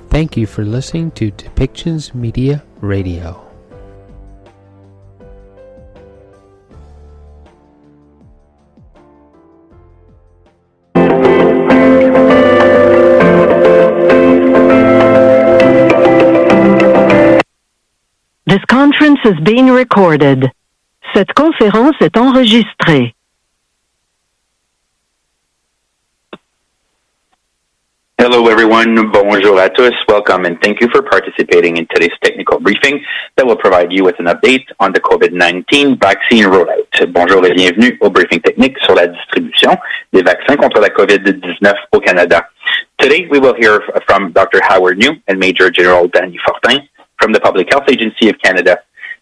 Thank you for listening to Depictions Media Radio. This conference is being recorded. Cette conférence est enregistrée. Hello everyone, bonjour à tous, welcome and thank you for participating in today's technical briefing that will provide you with an update on the COVID-19 vaccine rollout. Bonjour et bienvenue au briefing technique sur la distribution des vaccins contre la COVID-19 au Canada. Today we will hear from Dr. Howard New and Major General Danny Fortin from the Public Health Agency of Canada.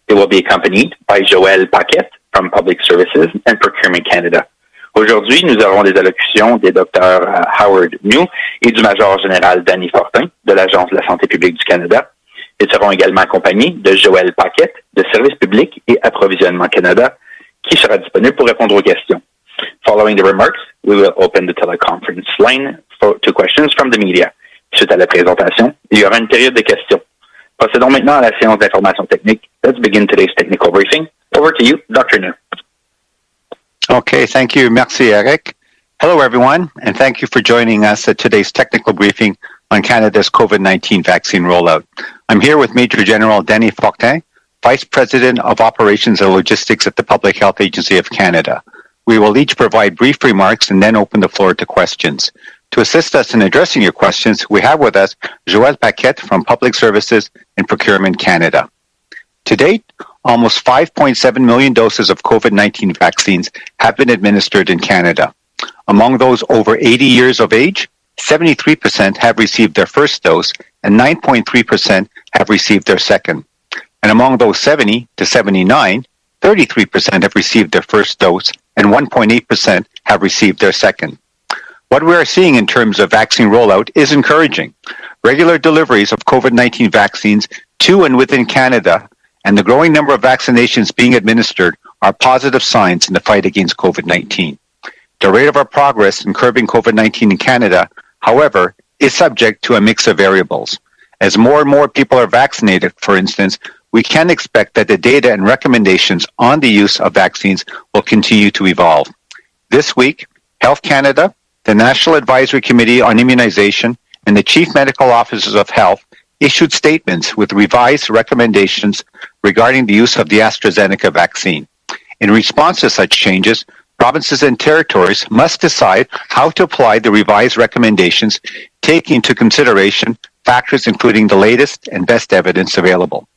They will be accompanied by Joël Paquette from Public Services and Procurement Canada. Aujourd'hui, nous aurons des allocutions des docteurs Howard New et du Major général Danny Fortin de l'Agence de la santé publique du Canada. Ils seront également accompagnés de Joël Paquette de Services publics et Approvisionnement Canada, qui sera disponible pour répondre aux questions. Following the remarks, we will open the teleconference line to questions from the media. Suite à la présentation, il y aura une période de questions. Procédons maintenant à la séance d'information technique. Let's begin today's technical briefing. Over to you, Dr. New. Okay, thank you. Merci, Eric. Hello, everyone, and thank you for joining us at today's technical briefing on Canada's COVID-19 vaccine rollout. I'm here with Major General Danny Fortin, Vice President of Operations and Logistics at the Public Health Agency of Canada. We will each provide brief remarks and then open the floor to questions. To assist us in addressing your questions, we have with us Joël Paquette from Public Services and Procurement Canada. To date, almost 5.7 million doses of COVID-19 vaccines have been administered in Canada. Among those over 80 years of age, 73% have received their first dose and 9.3% have received their second. And among those 70 to 79, 33% have received their first dose and 1.8% have received their second. What we are seeing in terms of vaccine rollout is encouraging. Regular deliveries of COVID-19 vaccines to and within Canada and the growing number of vaccinations being administered are positive signs in the fight against COVID-19. The rate of our progress in curbing COVID-19 in Canada, however, is subject to a mix of variables. As more and more people are vaccinated, for instance, we can expect that the data and recommendations on the use of vaccines will continue to evolve. This week, Health Canada, the National Advisory Committee on Immunization, and the Chief Medical Officers of Health issued statements with revised recommendations regarding the use of the AstraZeneca vaccine. In response to such changes, provinces and territories must decide how to apply the revised recommendations, taking into consideration factors including the latest and best evidence available.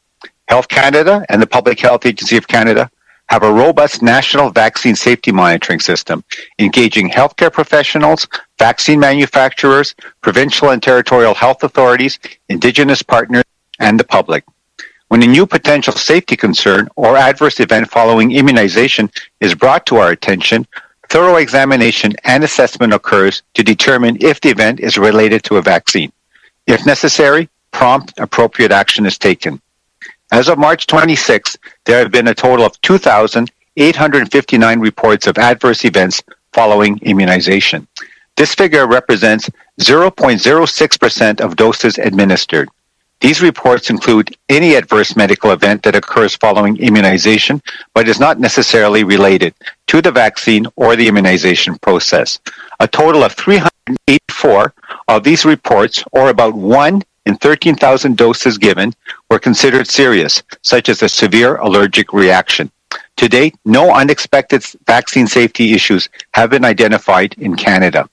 Health Canada and the Public Health Agency of Canada have a robust national vaccine safety monitoring system, engaging healthcare professionals, vaccine manufacturers, provincial and territorial health authorities, Indigenous partners, and the public. When a new potential safety concern or adverse event following immunization is brought to our attention, thorough examination and assessment occurs to determine if the event is related to a vaccine. If necessary, prompt, appropriate action is taken. As of March 26, there have been a total of 2,859 reports of adverse events following immunization. This figure represents 0.06% of doses administered. These reports include any adverse medical event that occurs following immunization, but is not necessarily related to the vaccine or the immunization process. A total of 384 of these reports, or about 1 in 13,000 doses given, were considered serious, such as a severe allergic reaction. To date, no unexpected vaccine safety issues have been identified in Canada.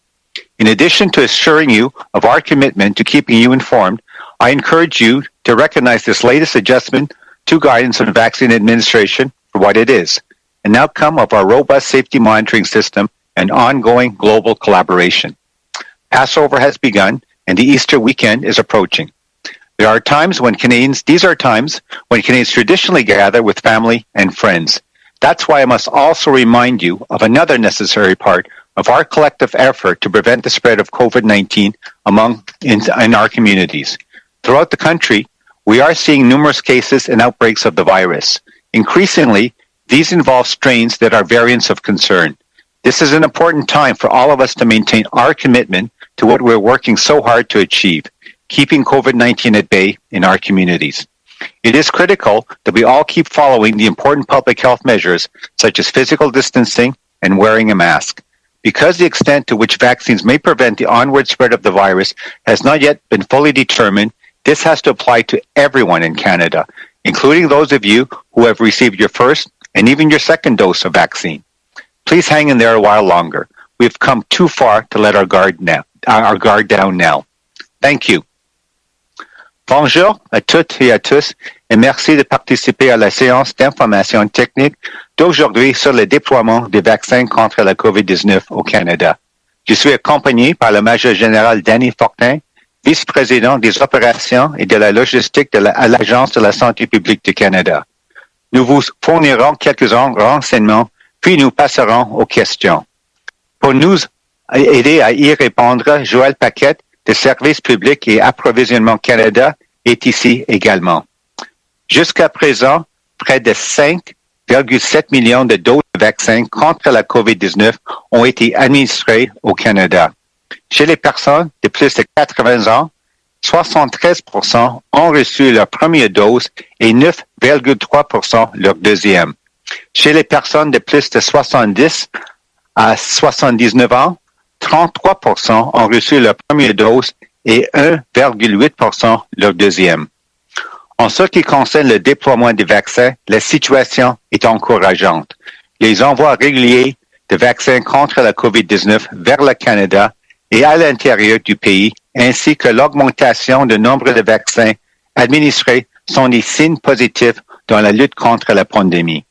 In addition to assuring you of our commitment to keeping you informed, I encourage you to recognize this latest adjustment to guidance on vaccine administration for what it is, an outcome of our robust safety monitoring system and ongoing global collaboration. Passover has begun and the Easter weekend is approaching. These are times when Canadians traditionally gather with family and friends. That's why I must also remind you of another necessary part of our collective effort to prevent the spread of COVID-19 in our communities. Throughout the country, we are seeing numerous cases and outbreaks of the virus. Increasingly, these involve strains that are variants of concern. This is an important time for all of us to maintain our commitment to what we're working so hard to achieve, keeping COVID-19 at bay in our communities. It is critical that we all keep following the important public health measures such as physical distancing and wearing a mask. Because the extent to which vaccines may prevent the onward spread of the virus has not yet been fully determined, this has to apply to everyone in Canada, including those of you who have received your first and even your second dose of vaccine. Please hang in there a while longer. We've come too far to let our guard down now. Thank you. Bonjour à toutes et à tous et merci de participer à la séance d'information technique d'aujourd'hui sur le déploiement des vaccins contre la COVID-19 au Canada. Je suis accompagné par le Major général Danny Fortin, vice-président des opérations et de la logistique à l'Agence de la santé publique du Canada. Nous vous fournirons quelques renseignements, puis nous passerons aux questions. Pour nous aider à y répondre, Joël Paquette, de Services publics et Approvisionnement Canada, est ici également. Jusqu'à présent, près de 5,7 millions de doses de vaccins contre la COVID-19 ont été administrées au Canada. Chez les personnes de plus de 80 ans, 73% ont reçu leur première dose et 9,3% leur deuxième. Chez les personnes de plus de 70 à 79 ans, 33% ont reçu leur première dose et 1,8% leur deuxième. En ce qui concerne le déploiement des vaccins, la situation est encourageante. Les envois réguliers de vaccins contre la COVID-19 vers le Canada et à l'intérieur du pays, ainsi que l'augmentation du nombre de vaccins administrés sont des signes positifs dans la lutte contre la pandémie.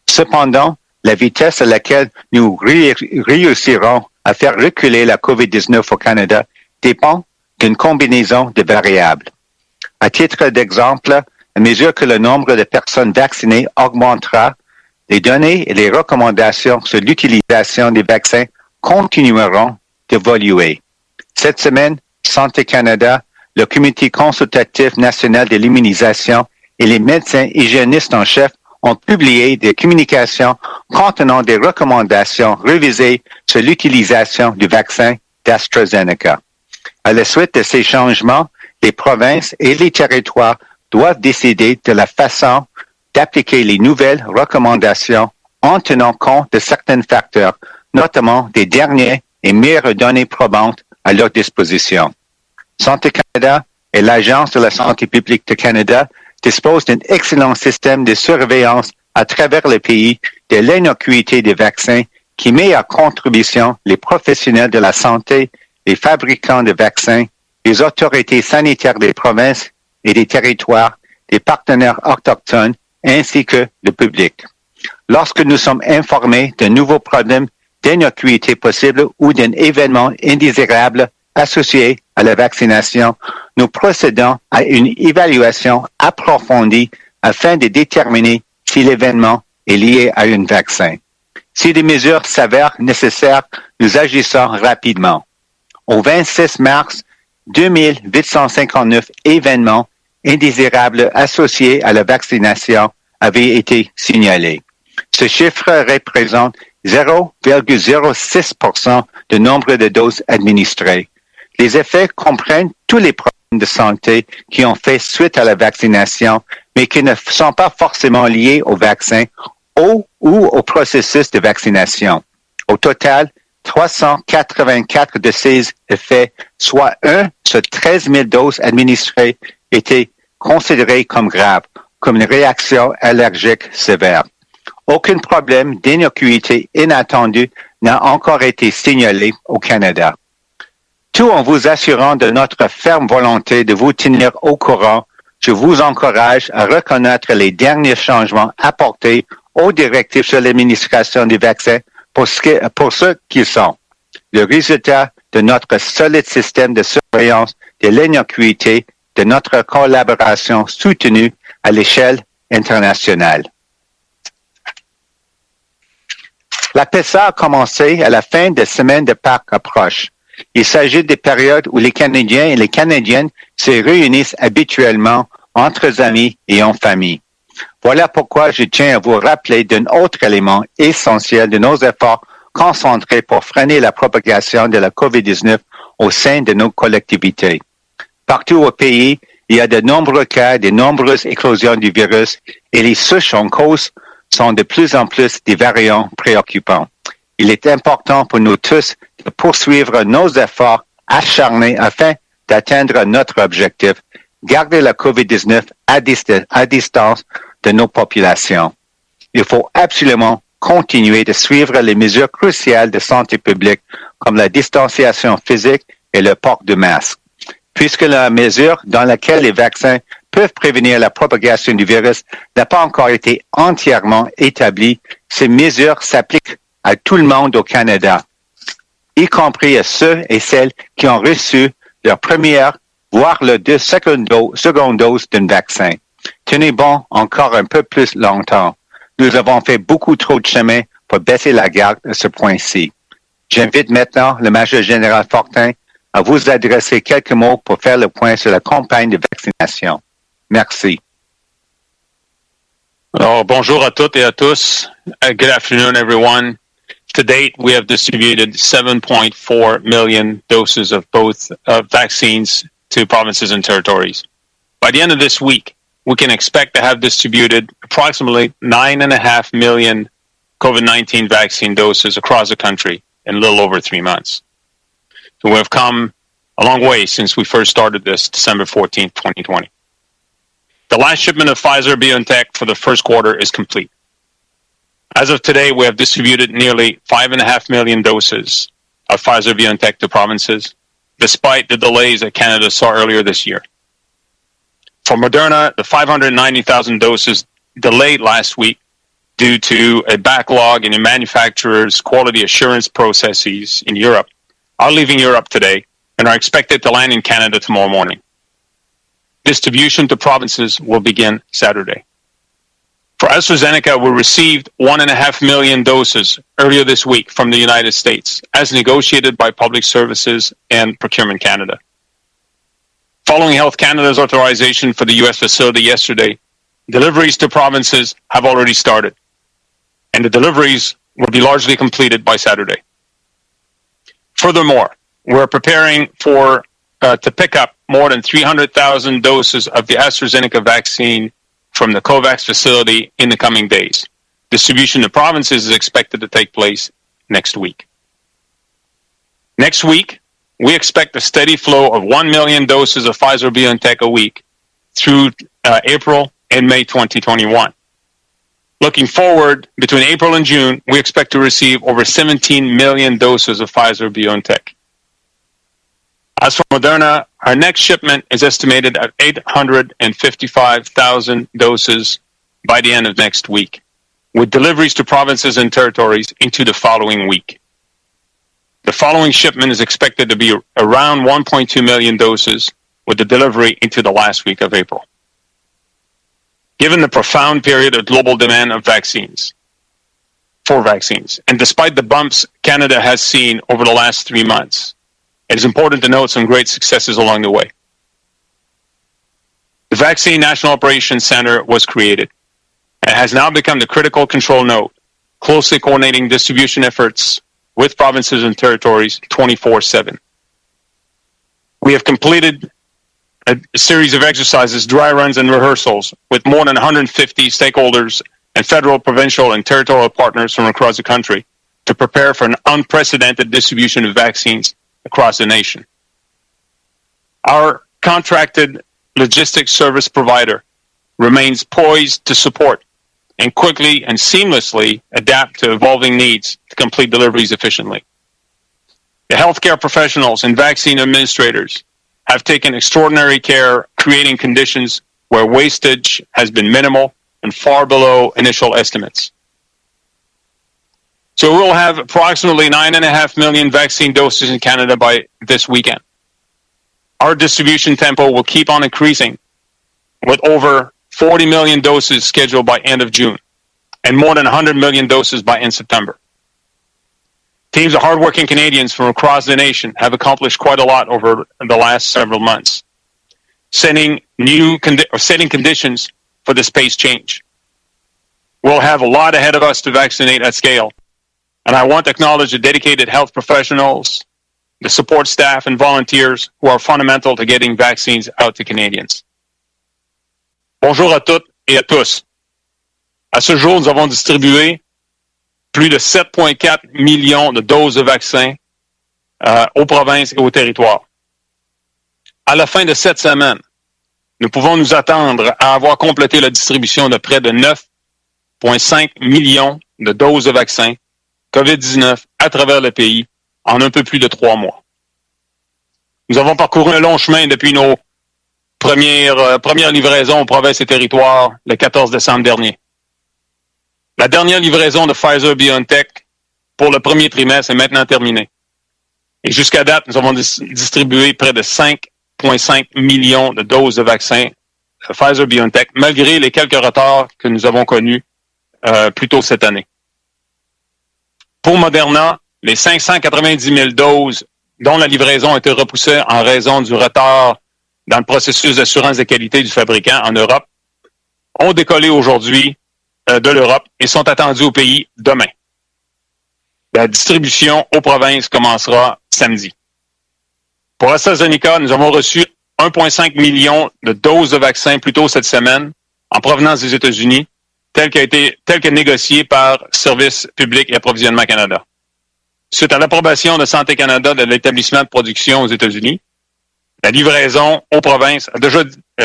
Cependant, la vitesse à laquelle nous réussirons à faire reculer la COVID-19 au Canada dépend d'une combinaison de variables. À titre d'exemple, à mesure que le nombre de personnes vaccinées augmentera, les données et les recommandations sur l'utilisation des vaccins continueront d'évoluer. Cette semaine, Santé Canada, le Comité consultatif national de l'immunisation et les médecins hygiénistes en chef ont publié des communications contenant des recommandations révisées sur l'utilisation du vaccin d'AstraZeneca. À la suite de ces changements, les provinces et les territoires doivent décider de la façon d'appliquer les nouvelles recommandations en tenant compte de certains facteurs, notamment des dernières et meilleures données probantes à leur disposition. Santé Canada et l'Agence de la santé publique du Canada disposent d'un excellent système de surveillance à travers le pays de l'innocuité des vaccins qui met à contribution les professionnels de la santé, les fabricants de vaccins, les autorités sanitaires des provinces et des territoires, les partenaires autochtones, ainsi que le public. Lorsque nous sommes informés d'un nouveau problème d'innocuité possible ou d'un événement indésirable associé à la vaccination, nous procédons à une évaluation approfondie afin de déterminer si l'événement est lié à un vaccin. Si des mesures s'avèrent nécessaires, nous agissons rapidement. Au 26 mars, 2859 événements indésirables associés à la vaccination avaient été signalés. Ce chiffre représente 0,06% du nombre de doses administrées. Les effets comprennent tous les problèmes de santé qui ont fait suite à la vaccination, mais qui ne sont pas forcément liés au vaccin ou au processus de vaccination. Au total, 384 de ces effets, soit 1 sur 13 000 doses administrées, étaient considérés comme graves, comme une réaction allergique sévère. Aucun problème d'innocuité inattendue n'a encore été signalé au Canada. Tout en vous assurant de notre ferme volonté de vous tenir au courant, je vous encourage à reconnaître les derniers changements apportés aux directives sur l'administration des vaccins pour ce qu'ils sont. Le résultat de notre solide système de surveillance de l'innocuité de notre collaboration soutenue à l'échelle internationale. La PESA a commencé à la fin de semaine de Pâques approche. Il s'agit des périodes où les Canadiens et les Canadiennes se réunissent habituellement entre amis et en famille. Voilà pourquoi je tiens à vous rappeler d'un autre élément essentiel de nos efforts concentrés pour freiner la propagation de la COVID-19 au sein de nos collectivités. Partout au pays, il y a de nombreux cas, de nombreuses éclosions du virus et les souches en cause sont de plus en plus des variants préoccupants. Il est important pour nous tous de poursuivre nos efforts acharnés afin d'atteindre notre objectif, garder la COVID-19 à distance de nos populations. Il faut absolument continuer de suivre les mesures cruciales de santé publique comme la distanciation physique et le port de masque. Puisque la mesure dans laquelle les vaccins peuvent prévenir la propagation du virus n'a pas encore été entièrement établie, ces mesures s'appliquent à tout le monde au Canada, y compris à ceux et celles qui ont reçu leur première, voire leur seconde dose d'un vaccin. Tenez bon encore un peu plus longtemps. Nous avons fait beaucoup trop de chemin pour baisser la garde à ce point-ci. J'invite maintenant le Major général Fortin à vous adresser quelques mots pour faire le point sur la campagne de vaccination. Merci. Alors, bonjour à toutes et à tous. Good afternoon, everyone. To date, we have distributed 7.4 million doses of both vaccines to provinces and territories. By the end of this week, we can expect to have distributed approximately 9.5 million COVID-19 vaccine doses across the country in a little over 3 months. So we have come a long way since we first started this December 14th, 2020. The last shipment of Pfizer-BioNTech for the first quarter is complete. As of today, we have distributed nearly 5.5 million doses of Pfizer-BioNTech to provinces, despite the delays that Canada saw earlier this year. For Moderna, the 590,000 doses delayed last week due to a backlog in the manufacturer's quality assurance processes in Europe are leaving Europe today and are expected to land in Canada tomorrow morning. Distribution to provinces will begin Saturday. For AstraZeneca, we received 1.5 million doses earlier this week from the United States, as negotiated by Public Services and Procurement Canada. Following Health Canada's authorization for the U.S. facility yesterday, deliveries to provinces have already started, and the deliveries will be largely completed by Saturday. Furthermore, we're preparing to pick up more than 300,000 doses of the AstraZeneca vaccine from the COVAX facility in the coming days. Distribution to provinces is expected to take place next week. Next week, we expect a steady flow of 1 million doses of Pfizer-BioNTech a week through April and May 2021. Looking forward, between April and June, we expect to receive over 17 million doses of Pfizer-BioNTech. As for Moderna, our next shipment is estimated at 855,000 doses by the end of next week, with deliveries to provinces and territories into the following week. The following shipment is expected to be around 1.2 million doses, with the delivery into the last week of April. Given the profound period of global demand for vaccines, and despite the bumps Canada has seen over the last 3 months, it is important to note some great successes along the way. The Vaccine National Operations Center was created and has now become the critical control node, closely coordinating distribution efforts with provinces and territories 24/7. We have completed a series of exercises, dry runs, and rehearsals with more than 150 stakeholders and federal, provincial, and territorial partners from across the country to prepare for an unprecedented distribution of vaccines across the nation. Our contracted logistics service provider remains poised to support and quickly and seamlessly adapt to evolving needs to complete deliveries efficiently. The healthcare professionals and vaccine administrators have taken extraordinary care creating conditions where wastage has been minimal and far below initial estimates. So we'll have approximately 9.5 million vaccine doses in Canada by this weekend. Our distribution tempo will keep on increasing, with over 40 million doses scheduled by end of June and more than 100 million doses by end September. Teams of hardworking Canadians from across the nation have accomplished quite a lot over the last several months, setting conditions for this pace change. We'll have a lot ahead of us to vaccinate at scale, and I want to acknowledge the dedicated health professionals, the support staff and volunteers who are fundamental to getting vaccines out to Canadians. Bonjour à toutes et à tous. À ce jour, nous avons distribué plus de 7,4 millions de doses de vaccins aux provinces et aux territoires. À la fin de cette semaine, nous pouvons nous attendre à avoir complété la distribution de près de 9,5 millions de doses de vaccins COVID-19 à travers le pays en un peu plus de 3 mois. Nous avons parcouru un long chemin depuis nos premières livraisons aux provinces et territoires le 14 décembre dernier. La dernière livraison de Pfizer-BioNTech pour le premier trimestre est maintenant terminée. Et jusqu'à date, nous avons distribué près de 5,5 millions de doses de vaccins Pfizer-BioNTech, malgré les quelques retards que nous avons connus plus tôt cette année. Pour Moderna, les 590 000 doses dont la livraison a été repoussée en raison du retard dans le processus d'assurance de qualité du fabricant en Europe ont décollé aujourd'hui de l'Europe et sont attendus au pays demain. La distribution aux provinces commencera samedi. Pour AstraZeneca, nous avons reçu 1,5 million de doses de vaccins plus tôt cette semaine en provenance des États-Unis, tel que négocié par Service public et approvisionnement Canada. Suite à l'approbation de Santé Canada de l'établissement de production aux États-Unis, la livraison aux provinces a déjà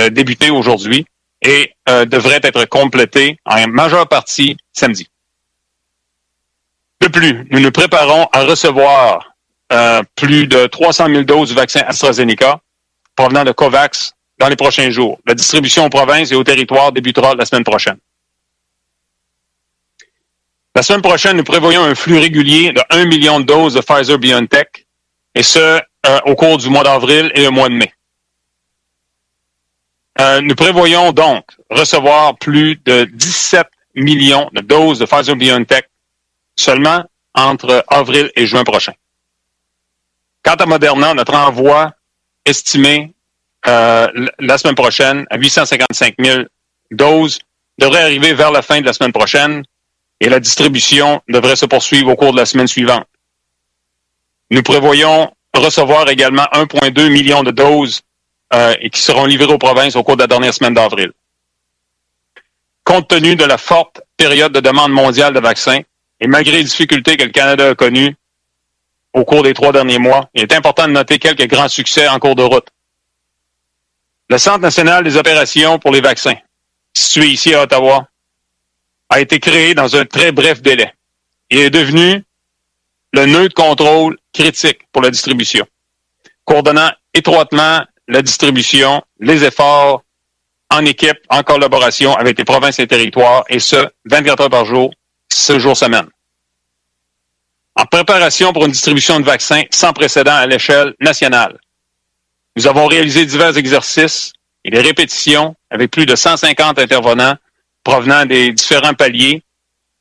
débuté aujourd'hui et devrait être complétée en majeure partie samedi. De plus, nous nous préparons à recevoir plus de 300 000 doses du vaccin AstraZeneca provenant de COVAX dans les prochains jours. La distribution aux provinces et aux territoires débutera la semaine prochaine. La semaine prochaine, nous prévoyons un flux régulier de 1 million de doses de Pfizer-BioNTech, et ce, au cours du mois d'avril et le mois de mai. Nous prévoyons donc recevoir plus de 17 millions de doses de Pfizer-BioNTech seulement entre avril et juin prochain. Quant à Moderna, notre envoi estimé la semaine prochaine à 855 000 doses devrait arriver vers la fin de la semaine prochaine et la distribution devrait se poursuivre au cours de la semaine suivante. Nous prévoyons recevoir également 1,2 million de doses et qui seront livrées aux provinces au cours de la dernière semaine d'avril. Compte tenu de la forte période de demande mondiale de vaccins et malgré les difficultés que le Canada a connues au cours des 3 derniers mois, il est important de noter quelques grands succès en cours de route. Le Centre national des opérations pour les vaccins, situé ici à Ottawa, a été créé dans un très bref délai et est devenu le nœud de contrôle critique pour la distribution, coordonnant étroitement la distribution, les efforts en équipe, en collaboration avec les provinces et les territoires, et ce, 24 heures par jour, 7 jours semaine. En préparation pour une distribution de vaccins sans précédent à l'échelle nationale, nous avons réalisé divers exercices et des répétitions avec plus de 150 intervenants provenant des différents paliers,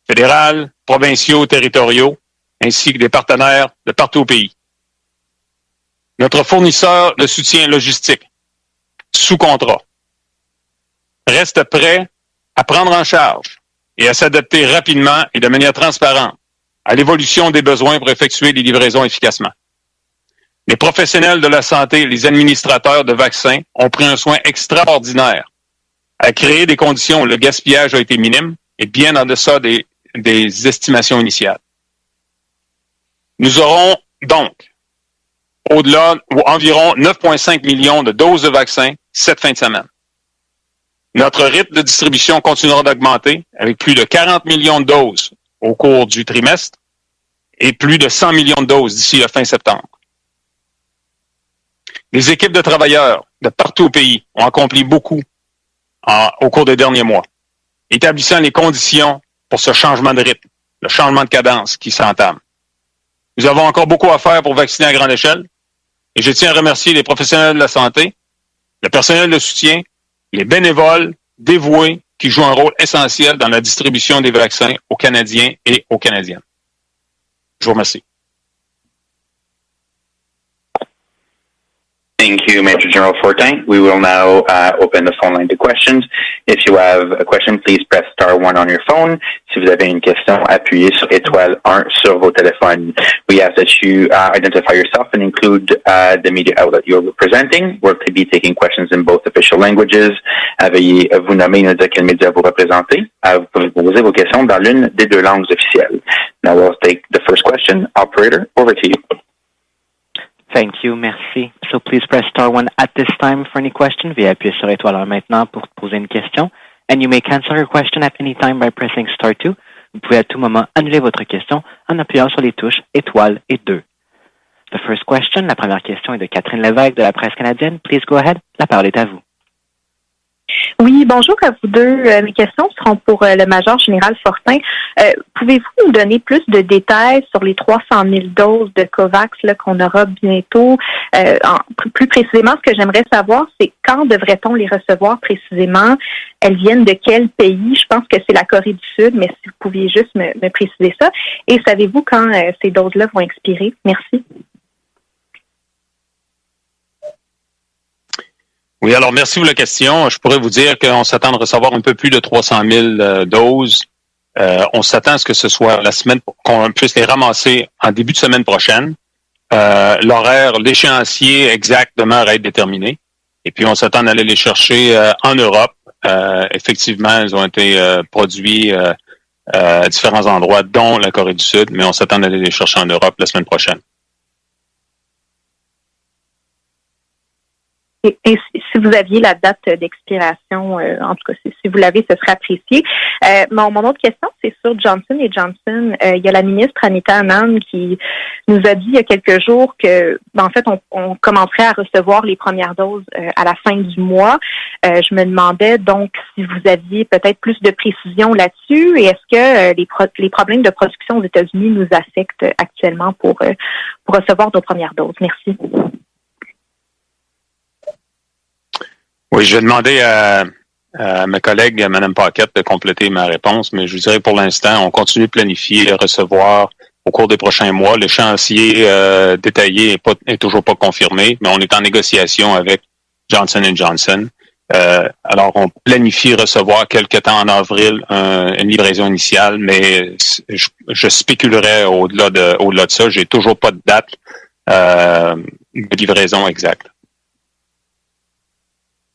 fédéral, provinciaux, territoriaux, ainsi que des partenaires de partout au pays. Notre fournisseur de soutien logistique, sous contrat, reste prêt à prendre en charge et à s'adapter rapidement et de manière transparente à l'évolution des besoins pour effectuer les livraisons efficacement. Les professionnels de la santé et les administrateurs de vaccins ont pris un soin extraordinaire à créer des conditions où le gaspillage a été minime et bien en deçà des estimations initiales. Nous aurons donc au-delà ou environ 9,5 millions de doses de vaccins cette fin de semaine. Notre rythme de distribution continuera d'augmenter avec plus de 40 millions de doses au cours du trimestre et plus de 100 millions de doses d'ici la fin septembre. Les équipes de travailleurs de partout au pays ont accompli beaucoup au cours des derniers mois, établissant les conditions pour ce changement de rythme, le changement de cadence qui s'entame. Nous avons encore beaucoup à faire pour vacciner à grande échelle et je tiens à remercier les professionnels de la santé, le personnel de soutien, les bénévoles dévoués qui jouent un rôle essentiel dans la distribution des vaccins aux Canadiens et aux Canadiennes. Je vous remercie. Thank you, Major General Fortin. We will now open the phone line to questions. If you have a question, please press star 1 on your phone. Si vous avez une question, appuyez sur étoile 1 sur vos téléphones. We ask that you identify yourself and include the media outlet you're representing. We'll be taking questions in both official languages. Veuillez vous nommer et nous dire quel média vous représentez. Vous pouvez poser vos questions dans l'une des deux langues officielles. Now we'll take the first question. Operator, over to you. Thank you, merci. So please press star 1 at this time for any question. Veuillez appuyer sur étoile 1 maintenant pour poser une question. And you may cancel your question at any time by pressing star 2. Vous pouvez à tout moment annuler votre question en appuyant sur les touches étoile et 2. The first question, la première question est de Catherine Lévesque de la Presse canadienne. Please go ahead. La parole est à vous. Oui, bonjour à vous deux. Mes questions seront pour le major général Fortin. Pouvez-vous nous donner plus de détails sur les 300 000 doses de COVAX là, qu'on aura bientôt? Plus précisément, ce que j'aimerais savoir, c'est quand devrait-on les recevoir précisément? Elles viennent de quel pays? Je pense que c'est la Corée du Sud, mais si vous pouviez juste me préciser ça. Et savez-vous quand ces doses-là vont expirer? Merci. Oui, alors merci pour la question. Je pourrais vous dire qu'on s'attend à recevoir un peu plus de 300 000 doses. On s'attend à ce que ce soit la semaine, qu'on puisse les ramasser en début de semaine prochaine. L'horaire, l'échéancier exact demeure à être déterminé. Et puis, on s'attend à aller les chercher en Europe. Effectivement, ils ont été produits à différents endroits, dont la Corée du Sud, mais on s'attend à aller les chercher en Europe la semaine prochaine. Et si vous aviez la date d'expiration, en tout cas, si vous l'avez, ce serait apprécié. Mon autre question, c'est sur Johnson & Johnson. Il y a la ministre Anita Anand qui nous a dit il y a quelques jours que, en fait, on commencerait à recevoir les premières doses à la fin du mois. Je me demandais donc si vous aviez peut-être plus de précision là-dessus et est-ce que les problèmes de production aux États-Unis nous affectent actuellement pour recevoir nos premières doses? Merci. Oui, je vais demander à ma collègue, Mme Paquette, de compléter ma réponse, mais je vous dirais pour l'instant, on continue de planifier et recevoir au cours des prochains mois. L'échéancier détaillé est toujours pas confirmé, mais on est en négociation avec Johnson & Johnson. Alors, on planifie recevoir quelque temps en avril une livraison initiale, mais je spéculerais au-delà de ça. J'ai toujours pas de date de livraison exacte.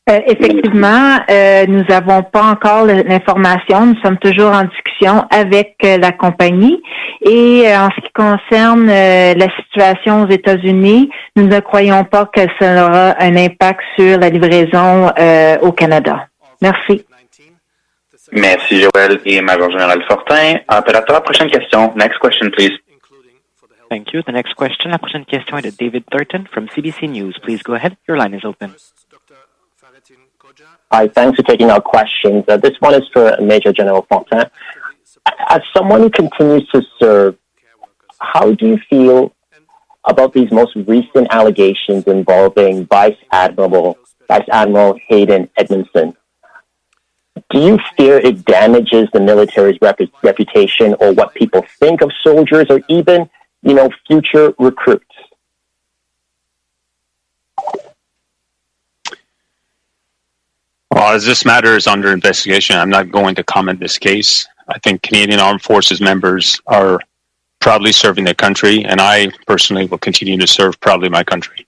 Effectivement, nous n'avons pas encore l'information. Nous sommes toujours en discussion avec la compagnie. Et en ce qui concerne la situation aux États-Unis, nous ne croyons pas que ça aura un impact sur la livraison au Canada. Merci. Merci, Joël et Major Général Fortin. Opérateur, prochaine question. Next question, please. Thank you. The next question, la prochaine question est de David Thurton from CBC News. Please go ahead. Your line is open. Hi, thanks for taking our questions. This one is for Major General Fortin. As someone who continues to serve, how do you feel about these most recent allegations involving Vice Admiral Hayden Edmondson? Do you fear it damages the military's reputation or what people think of soldiers or even, future recruits? Well, as this matter is under investigation, I'm not going to comment this case. I think Canadian Armed Forces members are proudly serving their country, and I personally will continue to serve proudly my country.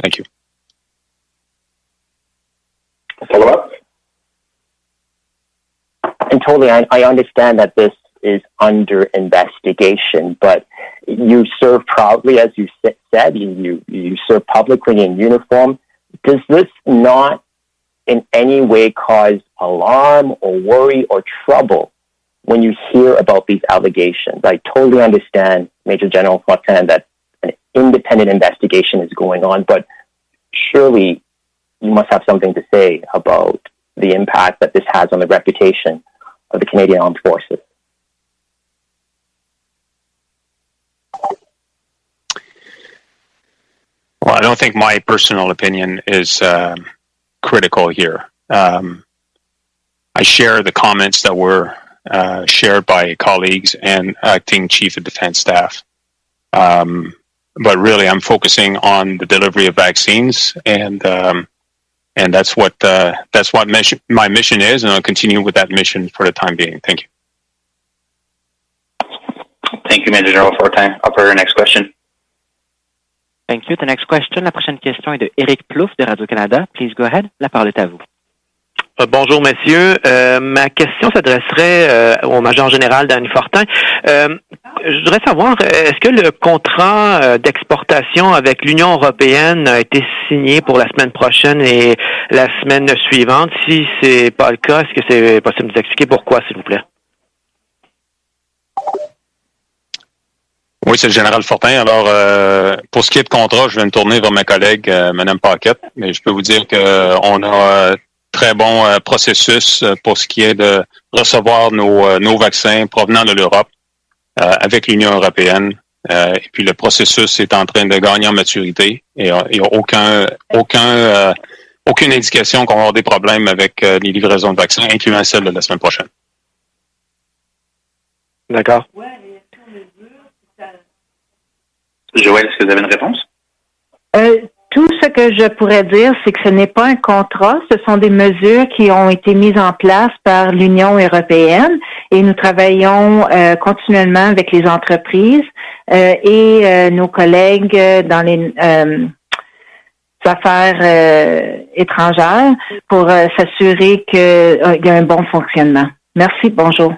Thank you. Follow-up? And totally, I understand that this is under investigation, but you serve proudly, as you said, you serve publicly in uniform. Does this not in any way cause alarm or worry or trouble when you hear about these allegations? I totally understand, Major General Fortin, that an independent investigation is going on, but surely you must have something to say about the impact that this has on the reputation of the Canadian Armed Forces. Well, I don't think my personal opinion is critical here. I share the comments that were shared by colleagues and acting Chief of Defense Staff. but really I'm focusing on the delivery of vaccines, and that's what my mission is, and I'll continue with that mission for the time being. Thank you. Thank you, Major General, for our time. Operator, next question. Thank you. The next question, la prochaine question est de April1 de Radio-Canada. Please go ahead. La parole est à vous. Bonjour, messieurs. Ma question s'adresserait au Major général Danny Fortin. Je voudrais savoir, est-ce que le contrat d'exportation avec l'Union européenne a été signé pour la semaine prochaine et la semaine suivante? Si c'est pas le cas, est-ce que c'est possible de nous expliquer pourquoi, s'il vous plaît? Oui, c'est le général Fortin. Alors, pour ce qui est de contrat, je vais me tourner vers ma collègue, Mme Paquette, mais je peux vous dire qu'on a très bon processus pour ce qui est de recevoir nos vaccins provenant de l'Europe avec l'Union européenne. Et puis le processus est en train de gagner en maturité et il n'y a aucune indication qu'on va avoir des problèmes avec les livraisons de vaccins, incluant celle de la semaine prochaine. D'accord. Joël, est-ce que vous avez une réponse? Tout ce que je pourrais dire, c'est que ce n'est pas un contrat, ce sont des mesures qui ont été mises en place par l'Union européenne et nous travaillons continuellement avec les entreprises et nos collègues dans les affaires étrangères pour s'assurer qu'il y a un bon fonctionnement. Merci, bonjour.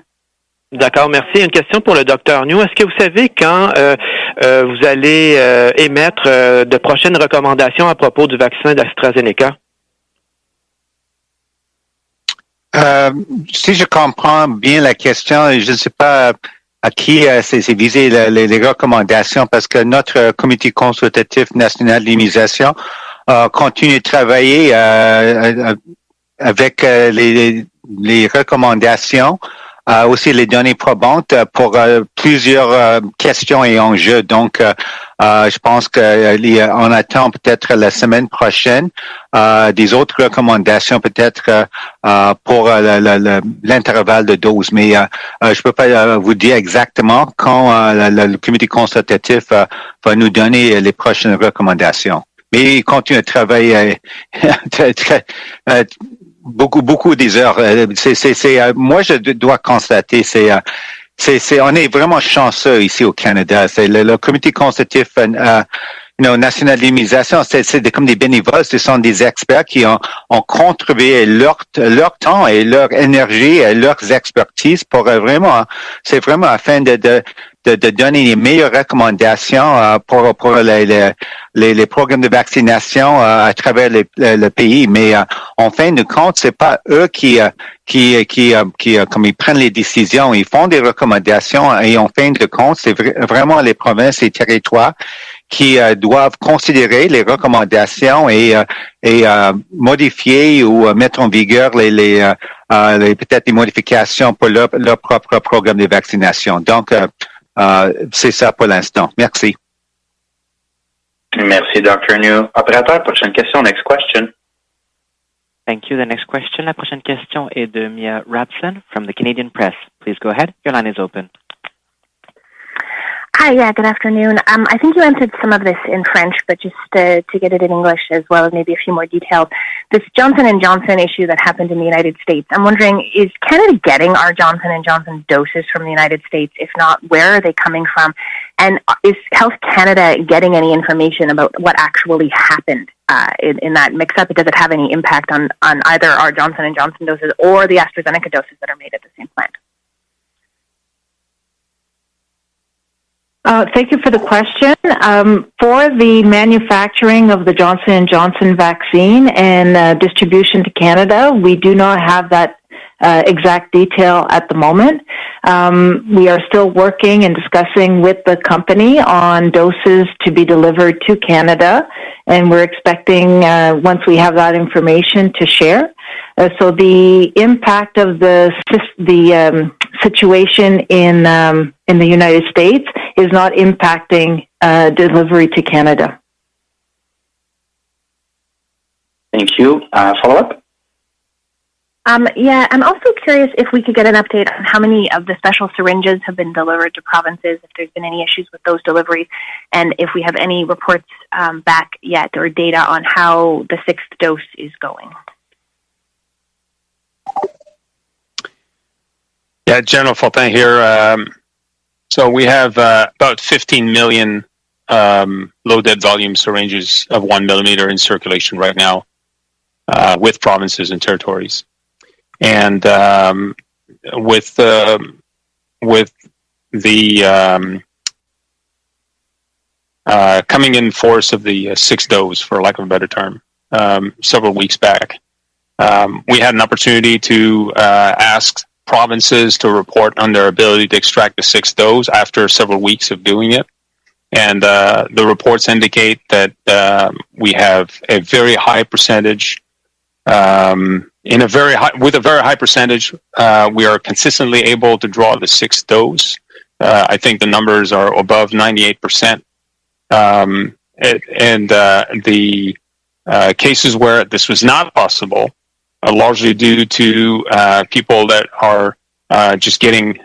D'accord, merci. Une question pour le Dr New. Est-ce que vous savez quand vous allez émettre de prochaines recommandations à propos du vaccin d'AstraZeneca? Si je comprends bien la question, je ne sais pas à qui c'est visé les recommandations, parce que notre comité consultatif national d'immunisation continue de travailler avec les recommandations. Aussi les données probantes pour plusieurs questions et enjeux. Donc, je pense qu'on attend peut-être la semaine prochaine des autres recommandations peut-être pour l'intervalle de dose. Mais je peux pas vous dire exactement quand le comité consultatif va nous donner les prochaines recommandations. Mais il continue de travailler beaucoup des heures. Moi, je dois constater, on est vraiment chanceux ici au Canada. C'est le comité consultatif national d'immunisation, c'est comme des bénévoles, ce sont des experts qui ont contribué leur temps et leur énergie et leurs expertises pour c'est vraiment afin de donner les meilleures recommandations pour les programmes de vaccination à travers le pays. Mais en fin de compte, c'est pas eux qui comme ils prennent les décisions, ils font des recommandations et en fin de compte, c'est vraiment les provinces et territoires qui doivent considérer les recommandations et modifier ou mettre en vigueur peut-être les modifications pour leur propre programme de vaccination. Donc, c'est ça pour l'instant. Merci. Merci, Dr. New. Opérateur, prochaine question. Next question. Thank you. The next question. La prochaine question est de Mia Rapson from the Canadian Press. Please go ahead. Your line is open. Hi, good afternoon. I think you answered some of this in French, but just to get it in English as well as maybe a few more details. This Johnson & Johnson issue that happened in the United States, I'm wondering, is Canada getting our Johnson & Johnson doses from the United States? If not, where are they coming from? And is Health Canada getting any information about what actually happened in that mix-up? Does it have any impact on either our Johnson & Johnson doses or the AstraZeneca doses that are made at the same plant? Thank you for the question. For the manufacturing of the Johnson & Johnson vaccine and distribution to Canada, we do not have that exact detail at the moment. We are still working and discussing with the company on doses to be delivered to Canada, and we're expecting, once we have that information, to share. So the impact of the situation in the United States is not impacting delivery to Canada. Thank you. Follow-up? Yeah, I'm also curious if we could get an update on how many of the special syringes have been delivered to provinces, if there's been any issues with those deliveries, and if we have any reports back yet or data on how the sixth dose is going. Yeah, General Fortin here. So we have about 15 million low dead volume syringes of 1 millimeter in circulation right now with provinces and territories. And with the coming in force of the sixth dose, for lack of a better term, several weeks back, we had an opportunity to ask provinces to report on their ability to extract the sixth dose after several weeks of doing it. And the reports indicate that we have a very high percentage. With a very high percentage, we are consistently able to draw the sixth dose. I think the numbers are above 98%. The cases where this was not possible are largely due to people that are just getting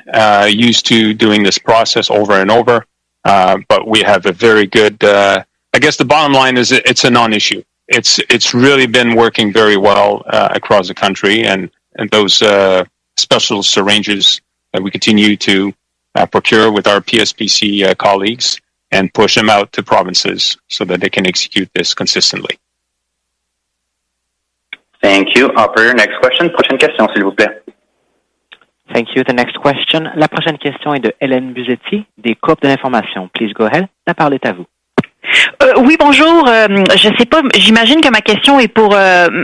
used to doing this process over and over. But we have a very good. I guess the bottom line is it's a non-issue. It's really been working very well across the country, and those special syringes that we continue to procure with our PSPC colleagues and push them out to provinces so that they can execute this consistently. Thank you. Operator, next question. Prochaine question, s'il vous plaît. Thank you. The next question. La prochaine question est de Hélène Buzetti, des Coop de l'information. Please go ahead. La parole est à vous. Oui, bonjour. Je sais pas, j'imagine que ma question est pour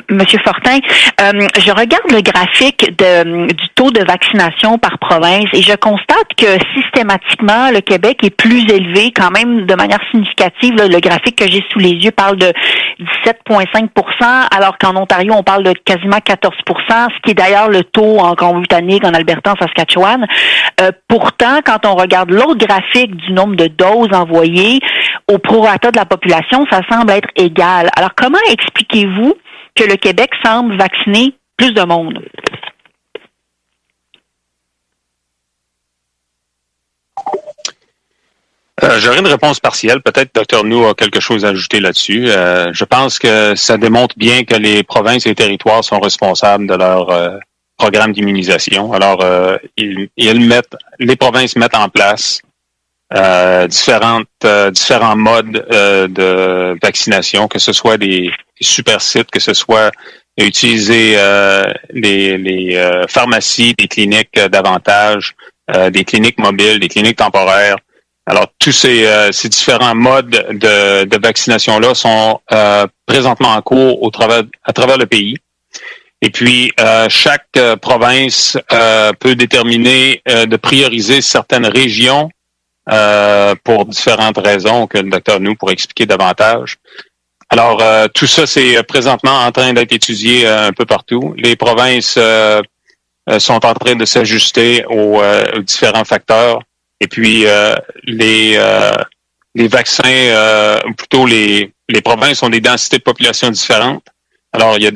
Monsieur Fortin. Je regarde le graphique du taux de vaccination par province et je constate que systématiquement, le Québec est plus élevé quand même de manière significative. Là, le graphique que j'ai sous les yeux parle de 17,5 %, alors qu'en Ontario, on parle de quasiment 14 %, ce qui est d'ailleurs le taux en Colombie-Britannique, en Alberta, en Saskatchewan. Pourtant, quand on regarde l'autre graphique du nombre de doses envoyées au prorata de la population, ça semble être égal. Alors, comment expliquez-vous que le Québec semble vacciner plus de monde? J'aurais une réponse partielle. Peut-être Dr. Nou a quelque chose à ajouter là-dessus. Je pense que ça démontre bien que les provinces et les territoires sont responsables de leur programme d'immunisation. Alors, les provinces mettent en place différents modes de vaccination, que ce soit des super sites, que ce soit utiliser les pharmacies, des cliniques davantage, des cliniques mobiles, des cliniques temporaires. Alors, tous ces différents modes de vaccination-là sont présentement en cours à travers le pays. Et puis, chaque province peut déterminer de prioriser certaines régions pour différentes raisons que le Dr. Nou pourrait expliquer davantage. Alors, tout ça, c'est présentement en train d'être étudié un peu partout. Les provinces sont en train de s'ajuster aux différents facteurs. Et puis, les vaccins, ou plutôt les provinces ont des densités de population différentes. Alors, il y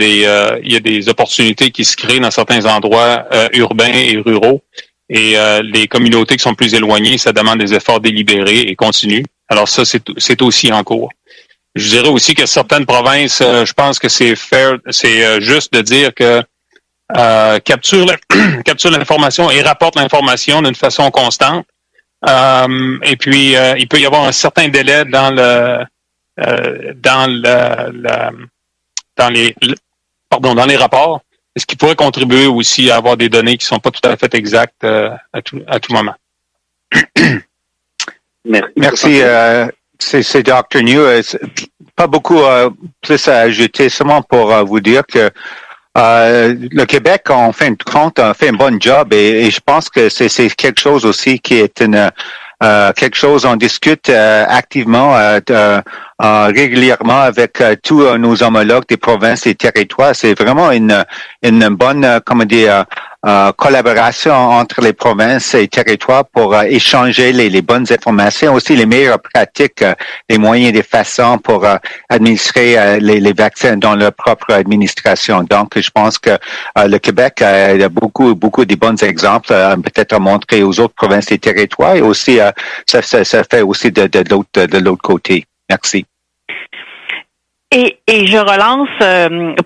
a des opportunités qui se créent dans certains endroits urbains et ruraux. Et les communautés qui sont plus éloignées, ça demande des efforts délibérés et continus. Alors ça, c'est aussi en cours. Je dirais aussi que certaines provinces, je pense que c'est juste de dire que capture l'information et rapporte l'information d'une façon constante. Et puis il peut y avoir un certain délai dans les rapports. Ce qui pourrait contribuer aussi à avoir des données qui ne sont pas tout à fait exactes à tout moment. Merci. C'est Dr. New. Pas beaucoup plus à ajouter, seulement pour vous dire que le Québec, en fin de compte, a fait un bon job et je pense que c'est quelque chose aussi qui est quelque chose on discute activement régulièrement avec tous nos homologues des provinces et territoires. C'est vraiment une bonne, comment dire, collaboration entre les provinces et territoires pour échanger les bonnes informations, aussi les meilleures pratiques, les moyens et des façons pour administrer les vaccins dans leur propre administration. Donc, je pense que le Québec a beaucoup de bons exemples peut-être à montrer aux autres provinces et territoires, et aussi ça fait aussi de l'autre côté. Merci. Et je relance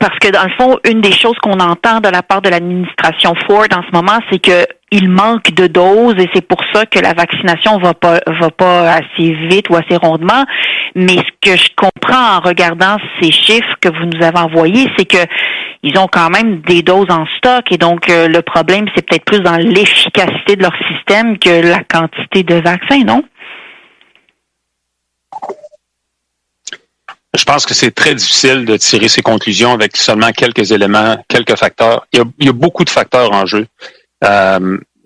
parce que dans le fond, une des choses qu'on entend de la part de l'administration Ford en ce moment, c'est que il manque de doses et c'est pour ça que la vaccination va pas assez vite ou assez rondement. Mais ce que je comprends en regardant ces chiffres que vous nous avez envoyés, c'est que ils ont quand même des doses en stock et donc le problème, c'est peut-être plus dans l'efficacité de leur système que la quantité de vaccins, non? Je pense que c'est très difficile de tirer ces conclusions avec seulement quelques éléments, quelques facteurs. Il y a beaucoup de facteurs en jeu.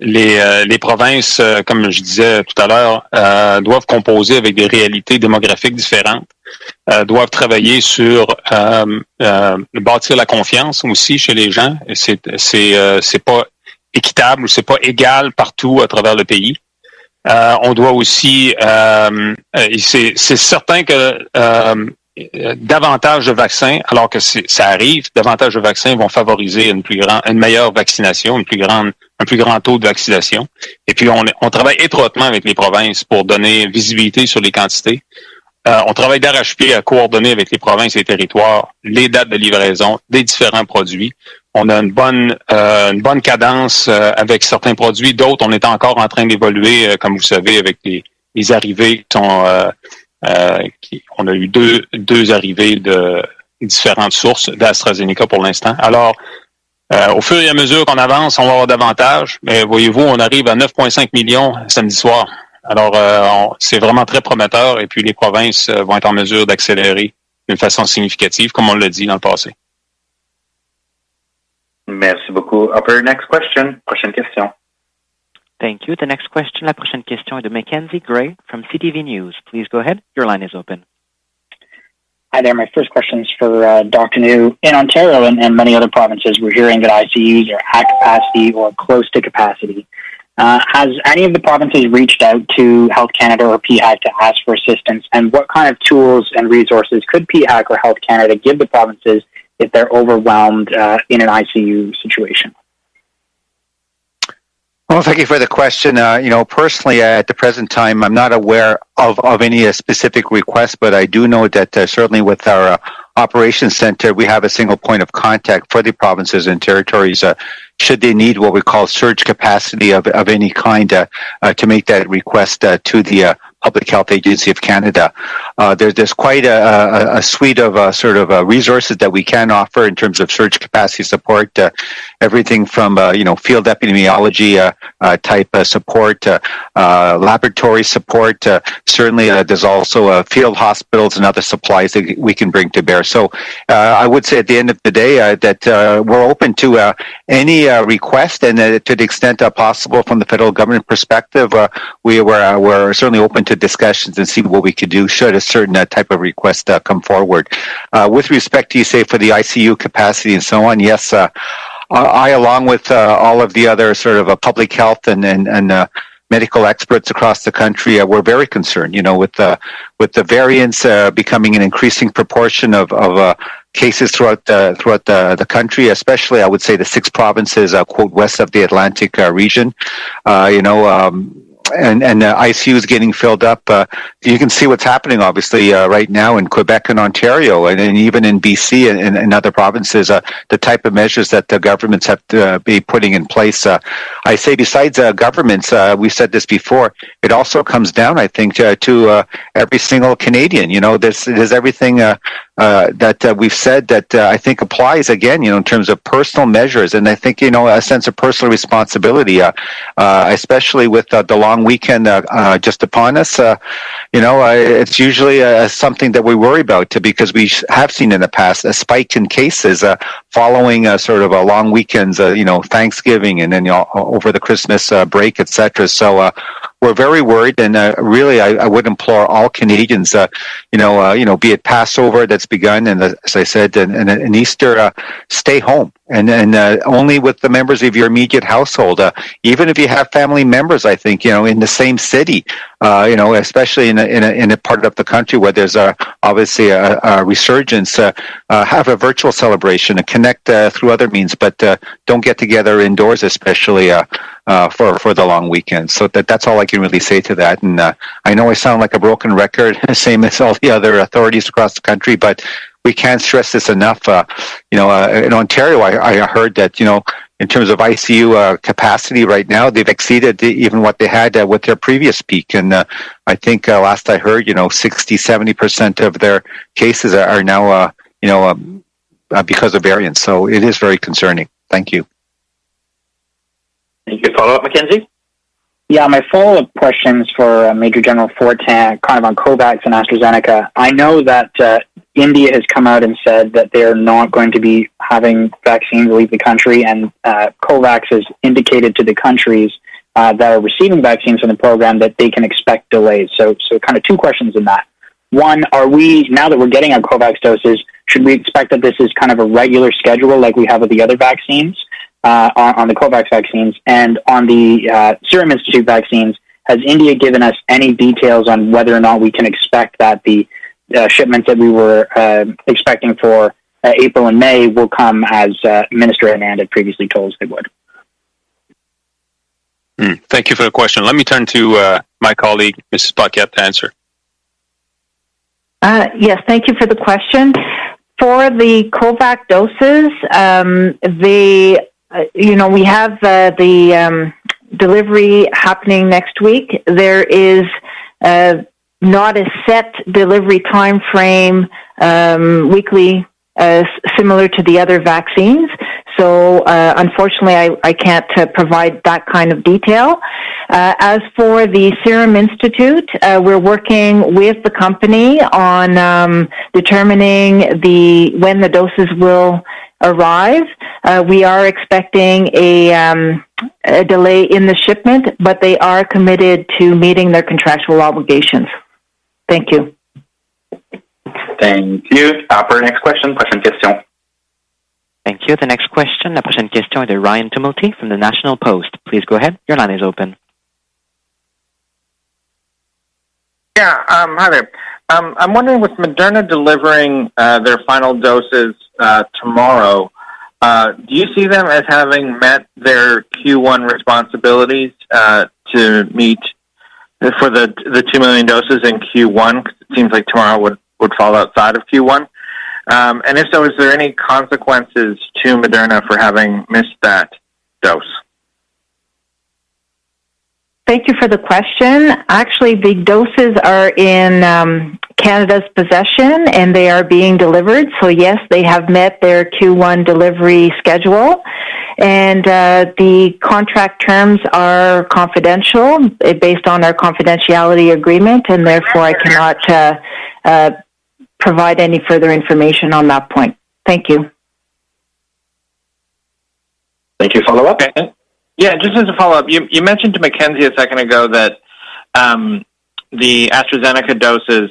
Les provinces, comme je disais tout à l'heure, doivent composer avec des réalités démographiques différentes, doivent travailler sur bâtir la confiance aussi chez les gens. C'est pas équitable ou c'est pas égal partout à travers le pays. On doit aussi, c'est certain que davantage de vaccins, alors que ça arrive, davantage de vaccins vont favoriser une meilleure vaccination, un plus grand taux de vaccination. Et puis, on travaille étroitement avec les provinces pour donner visibilité sur les quantités. On travaille d'arrache-pied à coordonner avec les provinces et les territoires les dates de livraison des différents produits. On a une bonne cadence avec certains produits. D'autres, on est encore en train d'évoluer, comme vous savez, avec les arrivées qui sont... on a eu deux arrivées de différentes sources d'AstraZeneca pour l'instant. Alors, au fur et à mesure qu'on avance, on va avoir davantage. Mais voyez-vous, on arrive à 9,5 millions samedi soir. Alors, c'est vraiment très prometteur. Et puis, les provinces vont être en mesure d'accélérer d'une façon significative, comme on l'a dit dans le passé. Merci beaucoup. Upper, next question. Prochaine question. Thank you. The next question, la prochaine question est de Mackenzie Gray from CTV News. Please go ahead. Your line is open. Hi there. My first question is for Dr. New. In Ontario and many other provinces, we're hearing that ICUs are at capacity or close to capacity. Has any of the provinces reached out to Health Canada or PHAC to ask for assistance? And what kind of tools and resources could PHAC or Health Canada give the provinces if they're overwhelmed in an ICU situation? Well, thank you for the question. Personally, at the present time, I'm not aware of any specific request, but I do know that certainly with our operations center, we have a single point of contact for the provinces and territories should they need what we call surge capacity of any kind to make that request to the Public Health Agency of Canada. There's quite a suite of resources that we can offer in terms of surge capacity support. Everything from field epidemiology type support, laboratory support. Certainly, there's also field hospitals and other supplies that we can bring to bear. So, I would say at the end of the day that we're open to any request, and to the extent possible from the federal government perspective, we're certainly open to discussions and see what we could do should a certain type of request come forward. With respect to, you say, for the ICU capacity and so on, yes, I along with all of the other sort of public health and medical experts across the country, we're very concerned, with the variants becoming an increasing proportion of cases throughout the country, especially I would say the 6 provinces, quote, west of the Atlantic region. And ICU is getting filled up. You can see what's happening, obviously, right now in Quebec and Ontario, and even in BC and other provinces, the type of measures that the governments have to be putting in place. I say besides governments, we said this before, it also comes down, I think, to every single Canadian. There's everything that we've said that I think applies again, in terms of personal measures. And I think, a sense of personal responsibility, especially with the long weekend just upon us. It's usually something that we worry about because we have seen in the past a spike in cases following sort of a long weekends, Thanksgiving and then over the Christmas break, etc. So we're very worried, and really, I would implore all Canadians, be it Passover that's begun, and as I said, and Easter, stay home, and only with the members of your immediate household. Even if you have family members, I think in the same city, especially in a part of the country where there's obviously a resurgence, have a virtual celebration and connect through other means, but don't get together indoors, especially for the long weekend. So that's all I can really say to that. And I know I sound like a broken record, same as all the other authorities across the country, but we can't stress this enough. In Ontario, I heard that in terms of ICU capacity right now, they've exceeded even what they had with their previous peak. And I think last I heard, 60-70% of their cases are now because of variants. So it is very concerning. Thank you. You could follow up, Mackenzie? Yeah, my follow-up questions for Major General Fortin, kind of on COVAX and AstraZeneca. I know that India has come out and said that they're not going to be having vaccines leave the country, and COVAX has indicated to the countries that are receiving vaccines from the program that they can expect delays. So kind of two questions in that. One, now that we're getting our COVAX doses, should we expect that this is kind of a regular schedule like we have with the other vaccines? On the COVAX vaccines, and on the Serum Institute vaccines, has India given us any details on whether or not we can expect that the shipments that we were expecting for April and May will come as Minister Anand had previously told us they would? Thank you for the question. Let me turn to my colleague, Mrs. Paquette, to answer. Yes, thank you for the question. For the COVAX doses, we have the delivery happening next week. There is not a set delivery time frame weekly similar to the other vaccines. So unfortunately, I can't provide that kind of detail. As for the Serum Institute, we're working with the company on determining when the doses will arrive. We are expecting a delay in the shipment, but they are committed to meeting their contractual obligations. Thank you. Thank you. Next question. Prochaine question. Thank you. The next question, la prochaine question est de Ryan Tumulty from the National Post. Please go ahead. Your line is open. Yeah, hi there. I'm wondering, with Moderna delivering their final doses tomorrow, do you see them as having met their Q1 responsibilities to meet for the 2 million doses in Q1? Because it seems like tomorrow would fall outside of Q1. And if so, is there any consequences to Moderna for having missed that dose? Thank you for the question. Actually, the doses are in Canada's possession, and they are being delivered. So, yes, they have met their Q1 delivery schedule. And the contract terms are confidential based on our confidentiality agreement, and therefore I cannot provide any further information on that point. Thank you. Thank you. Follow up? Okay. Yeah, just as a follow-up, you mentioned to Mackenzie a second ago that the AstraZeneca doses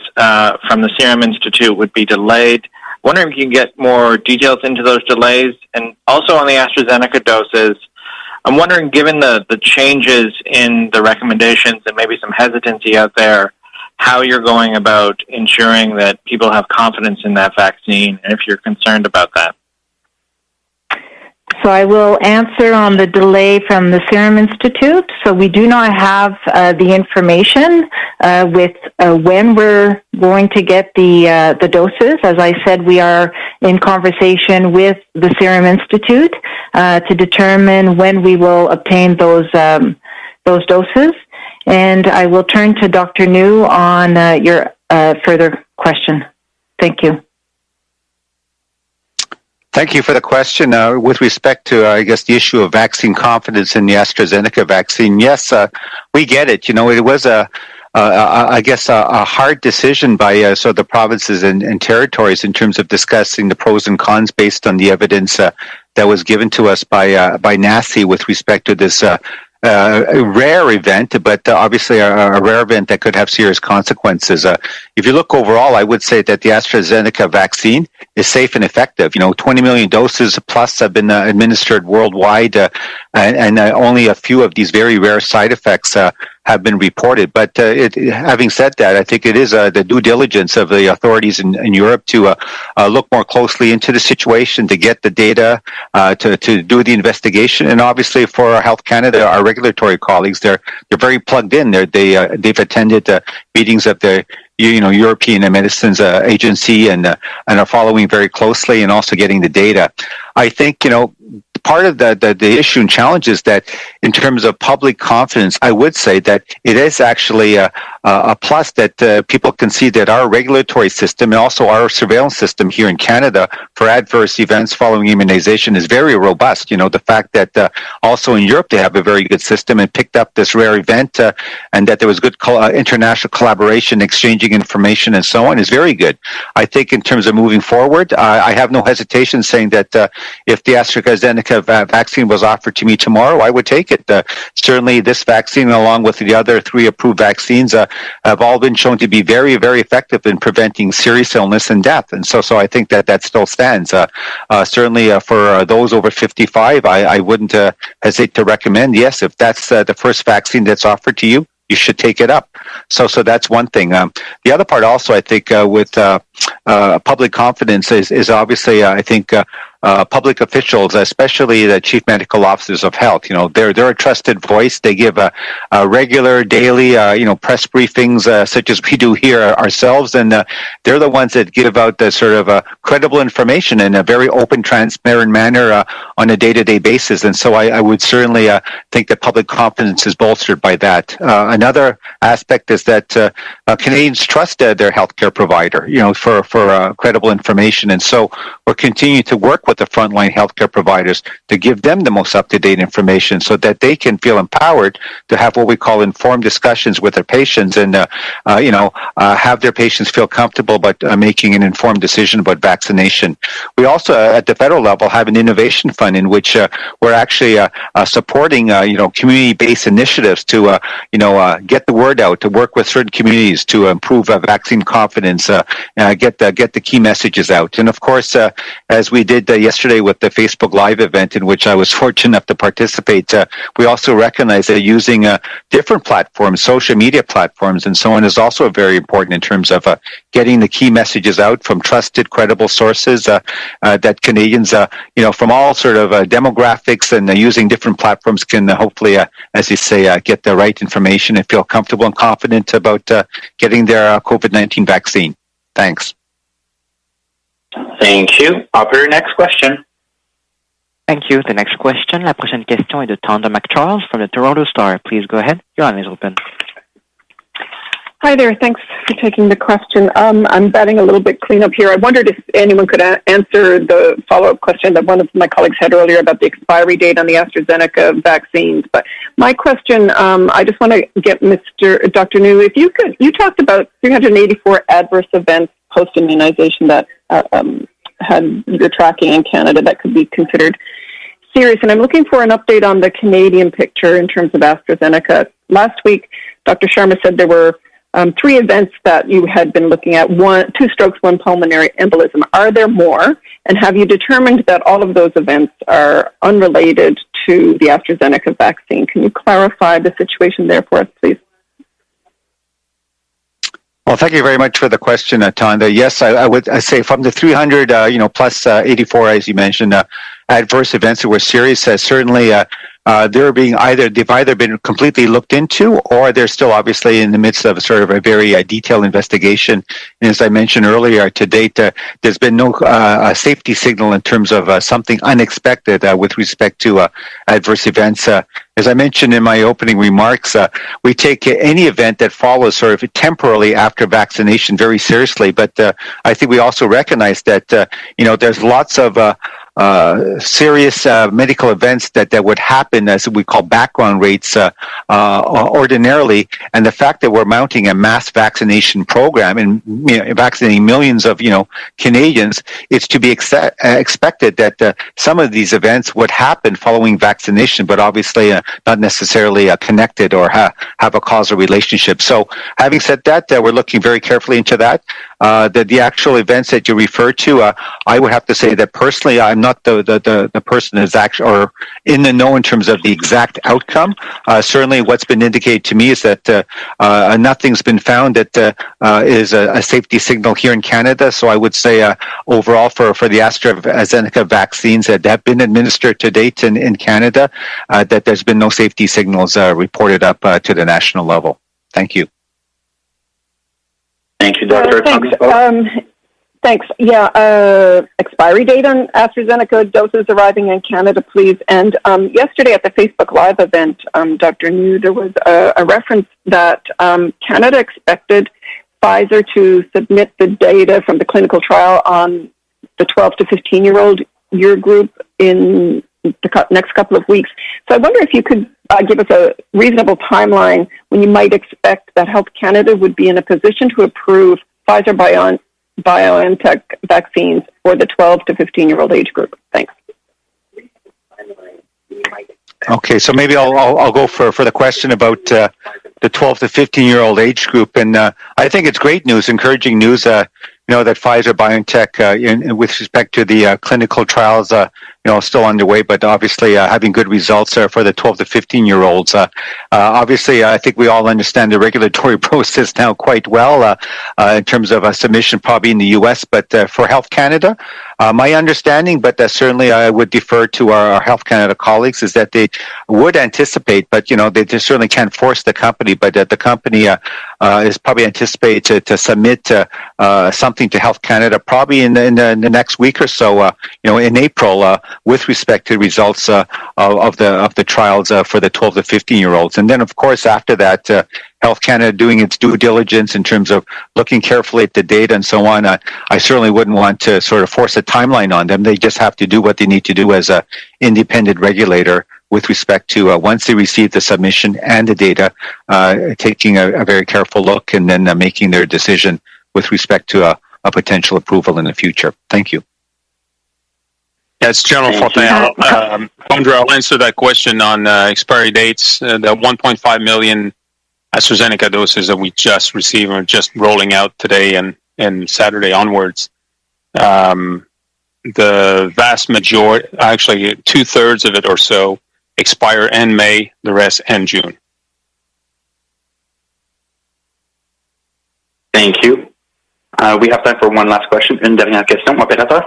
from the Serum Institute would be delayed. Wondering if you can get more details into those delays. And also on the AstraZeneca doses, I'm wondering, given the changes in the recommendations and maybe some hesitancy out there, how you're going about ensuring that people have confidence in that vaccine, and if you're concerned about that. So I will answer on the delay from the Serum Institute. So we do not have the information with when we're going to get the doses. As I said, we are in conversation with the Serum Institute to determine when we will obtain those doses. And I will turn to Dr. New on your further question. Thank you. Thank you for the question. With respect to, I guess, the issue of vaccine confidence in the AstraZeneca vaccine, yes, we get it. It was a hard decision by the provinces and territories in terms of discussing the pros and cons based on the evidence that was given to us by NACI with respect to this a rare event, but obviously a rare event that could have serious consequences. If you look overall, I would say that the AstraZeneca vaccine is safe and effective. 20 million doses plus have been administered worldwide, and only a few of these very rare side effects have been reported. But having said that, I think it is the due diligence of the authorities in Europe to look more closely into the situation, to get the data, to do the investigation, and obviously for our Health Canada, our regulatory colleagues, they're very plugged in. They've attended meetings of the European Medicines Agency and are following very closely and also getting the data. I think part of the issue and challenge is that in terms of public confidence, I would say that it is actually a plus that people can see that our regulatory system and also our surveillance system here in Canada for adverse events following immunization is very robust. The fact that also in Europe they have a very good system and picked up this rare event and that there was good international collaboration, exchanging information and so on is very good. I think in terms of moving forward, I have no hesitation saying that if the AstraZeneca vaccine was offered to me tomorrow, I would take it. Certainly this vaccine, along with the other 3 approved vaccines, have all been shown to be very, very effective in preventing serious illness and death. And so I think that still stands. Certainly for those over 55, I wouldn't hesitate to recommend, yes, if that's the first vaccine that's offered to you, you should take it up. So that's one thing. The other part also, I think, with public confidence is obviously, I think, public officials, especially the chief medical officers of health, they're a trusted voice. They give a regular, daily, press briefings such as we do here ourselves, and they're the ones that give out the sort of credible information in a very open, transparent manner on a day-to-day basis. And so I would certainly think that public confidence is bolstered by that. Another aspect is that Canadians trust their healthcare provider, for credible information, and so we're continuing to work with the frontline healthcare providers to give them the most up-to-date information so that they can feel empowered to have what we call informed discussions with their patients and, have their patients feel comfortable about making an informed decision about vaccination. We also, at the federal level, have an innovation fund in which we're actually supporting, community-based initiatives to, get the word out, to work with certain communities to improve vaccine confidence, get the key messages out. And of course, as we did yesterday with the Facebook Live event in which I was fortunate enough to participate, we also recognize that using different platforms, social media platforms and so on is also very important in terms of getting the key messages out from trusted, credible sources that Canadians, from all sort of demographics and using different platforms can hopefully, as you say, get the right information and feel comfortable and confident about getting their COVID-19 vaccine. Thanks. Thank you. Operator, next question. Thank you. The next question, la prochaine question est de Tonda McCharles from the Toronto Star. Please go ahead. Your line is open. Hi there. Thanks for taking the question. I'm batting a little bit cleanup here. I wondered if anyone could answer the follow-up question that one of my colleagues had earlier about the expiry date on the AstraZeneca vaccines. But my question, I just want to get Dr. New, if you could, you talked about 384 adverse events post-immunization that you're tracking in Canada that could be considered serious. And I'm looking for an update on the Canadian picture in terms of AstraZeneca. Last week, Dr. Sharma said there were 3 events that you had been looking at, 2 strokes, 1 pulmonary embolism. Are there more? And have you determined that all of those events are unrelated to the AstraZeneca vaccine? Can you clarify the situation there for us, please? Well, thank you very much for the question, Tonda. Yes, I would say from the 300, plus 84, as you mentioned, adverse events that were serious, certainly they've either been completely looked into or they're still obviously in the midst of sort of a very detailed investigation. And as I mentioned earlier, to date, there's been no safety signal in terms of something unexpected with respect to adverse events. As I mentioned in my opening remarks, we take any event that follows sort of temporarily after vaccination very seriously. But I think we also recognize that, there's lots of serious medical events that would happen, as we call background rates, ordinarily, and the fact that we're mounting a mass vaccination program and vaccinating millions of Canadians, it's to be expected that some of these events would happen following vaccination, but obviously not necessarily connected or have a causal relationship. So, having said that, we're looking very carefully into that. The actual events that you refer to, I would have to say that personally, I'm not the person who's actually or in the know in terms of the exact outcome. Certainly, what's been indicated to me is that nothing's been found that is a safety signal here in Canada. So I would say overall for the AstraZeneca vaccines that have been administered to date in Canada, that there's been no safety signals reported up to the national level. Thank you. Thank you, Dr. Thanks. Yeah, expiry date on AstraZeneca doses arriving in Canada, please. And yesterday at the Facebook Live event, Dr. New, there was a reference that Canada expected Pfizer to submit the data from the clinical trial on the 12 to 15-year-old year group in the next couple of weeks. So I wonder if you could give us a reasonable timeline when you might expect that Health Canada would be in a position to approve Pfizer BioNTech vaccines for the 12 to 15-year-old age group. Thanks. Okay, so maybe I'll go for the question about the 12 to 15-year-old age group, and I think it's great news, encouraging news. That Pfizer BioNTech, with respect to the clinical trials, still underway, but obviously having good results for the 12 to 15-year-olds. Obviously, I think we all understand the regulatory process now quite well in terms of a submission probably in the U.S., but for Health Canada, my understanding, but certainly I would defer to our Health Canada colleagues, is that they would anticipate, but they just certainly can't force the company, but the company is probably anticipated to submit something to Health Canada probably in the next week or so, in April, with respect to results of the trials for the 12 to 15-year-olds. And then, of course, after that, Health Canada doing its due diligence in terms of looking carefully at the data and so on. I certainly wouldn't want to sort of force a timeline on them. They just have to do what they need to do as an independent regulator with respect to once they receive the submission and the data, taking a very careful look and then making their decision with respect to a potential approval in the future. Thank you. Yes, General Fortin. Andrea, I'll answer that question on expiry dates. The 1.5 million AstraZeneca doses that we just received are just rolling out today and Saturday onwards. The vast majority, actually 2/3 of it or so, expire in May, the rest in June. Thank you. We have time for one last question. Une dernière question, opérateur.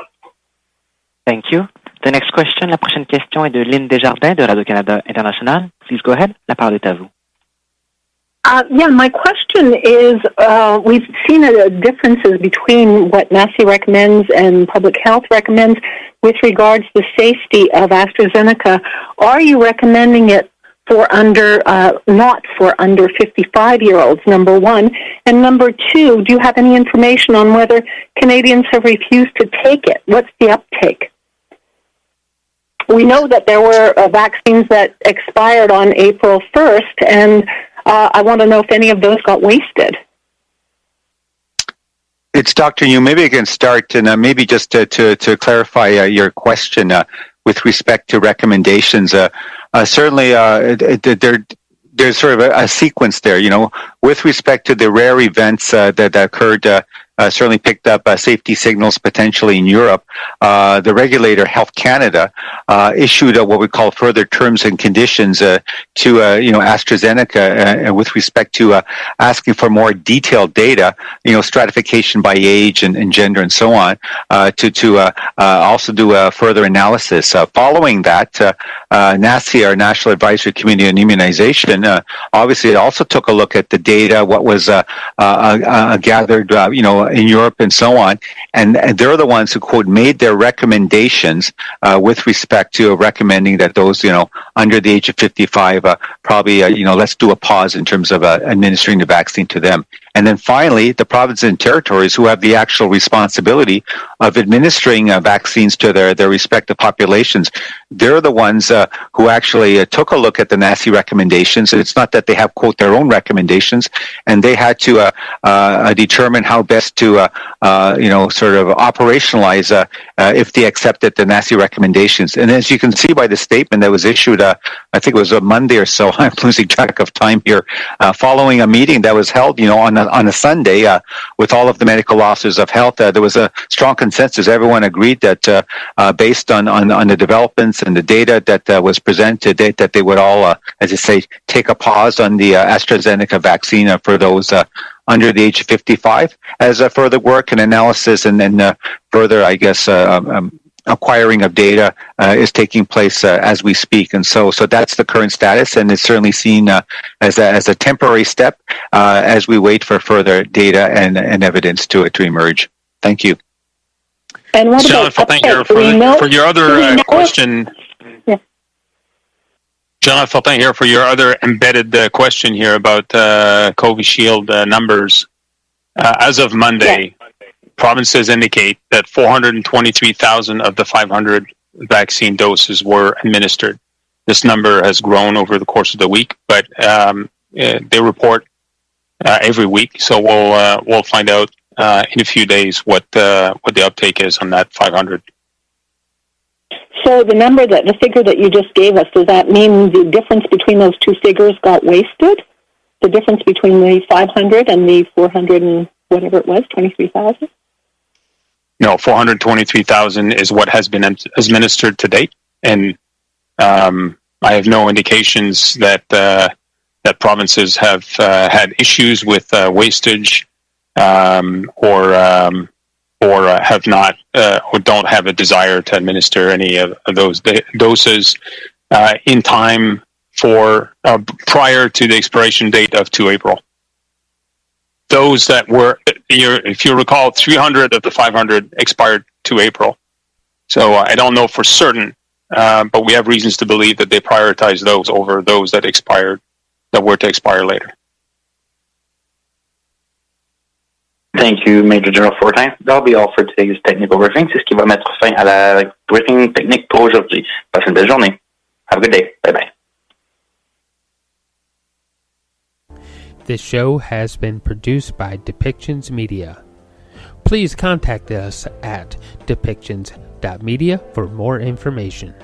Thank you. The next question, la prochaine question est de Lynn Desjardins de Radio-Canada International. Please go ahead. La parole est à vous. My question is, we've seen differences between what NACI recommends and public health recommends with regards to the safety of AstraZeneca. Are you recommending it for not for under 55-year-olds, number one? And number two, do you have any information on whether Canadians have refused to take it? What's the uptake? We know that there were vaccines that expired on April 1st, and I want to know if any of those got wasted. It's Dr. Yu. Maybe I can start, and maybe just to clarify your question with respect to recommendations. Certainly, there's sort of a sequence there. With respect to the rare events that occurred. Certainly picked up safety signals potentially in Europe. The regulator, Health Canada, issued what we call further terms and conditions to AstraZeneca with respect to asking for more detailed data, stratification by age and gender and so on, to also do a further analysis. Following that, NACI, our National Advisory Committee on Immunization, obviously also took a look at the data, what was gathered, in Europe and so on, and they're the ones who, quote, made their recommendations with respect to recommending that those, under the age of 55, probably, let's do a pause in terms of administering the vaccine to them. And then finally, the provinces and territories who have the actual responsibility of administering vaccines to their respective populations. They're the ones who actually took a look at the NACI recommendations. It's not that they have, quote, their own recommendations, and they had to determine how best to, sort of operationalize if they accepted the NACI recommendations. And as you can see by the statement that was issued, I think it was a Monday or so, I'm losing track of time here, following a meeting that was held, on a Sunday with all of the medical officers of health, there was a strong consensus. Everyone agreed that based on the developments and the data that was presented, that they would all, as I say, take a pause on the AstraZeneca vaccine for those under the age of 55 as further work and analysis and then further, I guess, acquiring of data is taking place as we speak. And so that's the current status, and it's certainly seen as a temporary step as we wait for further data and evidence to emerge. Thank you. And what John, about for your other question? Yeah. John Fortin here for your other embedded question here about Covishield numbers. As of Monday, provinces indicate that 423,000 of the 500 vaccine doses were administered. This number has grown over the course of the week, but they report every week, so we'll find out in a few days what the uptake is on that 500. So the figure that you just gave us, does that mean the difference between those two figures got wasted? The difference between the 500 and the 400 and whatever it was, 23,000? No, 423,000 is what has been administered to date, and I have no indications that that provinces have had issues with wastage or have not or don't have a desire to administer any of those doses in time for prior to the expiration date of 2 April. Those that were, if you recall, 300 of the 500 expired 2 April. So I don't know for certain, but we have reasons to believe that they prioritized those over those that were to expire later. Thank you, Major General Fortin. That'll be all for today's technical briefing. C'est ce qui va mettre fin à la briefing technique pour aujourd'hui. Passez une belle journée. Have a good day. Bye-bye. This show has been produced by Depictions Media. Please contact us at depictions.media for more information.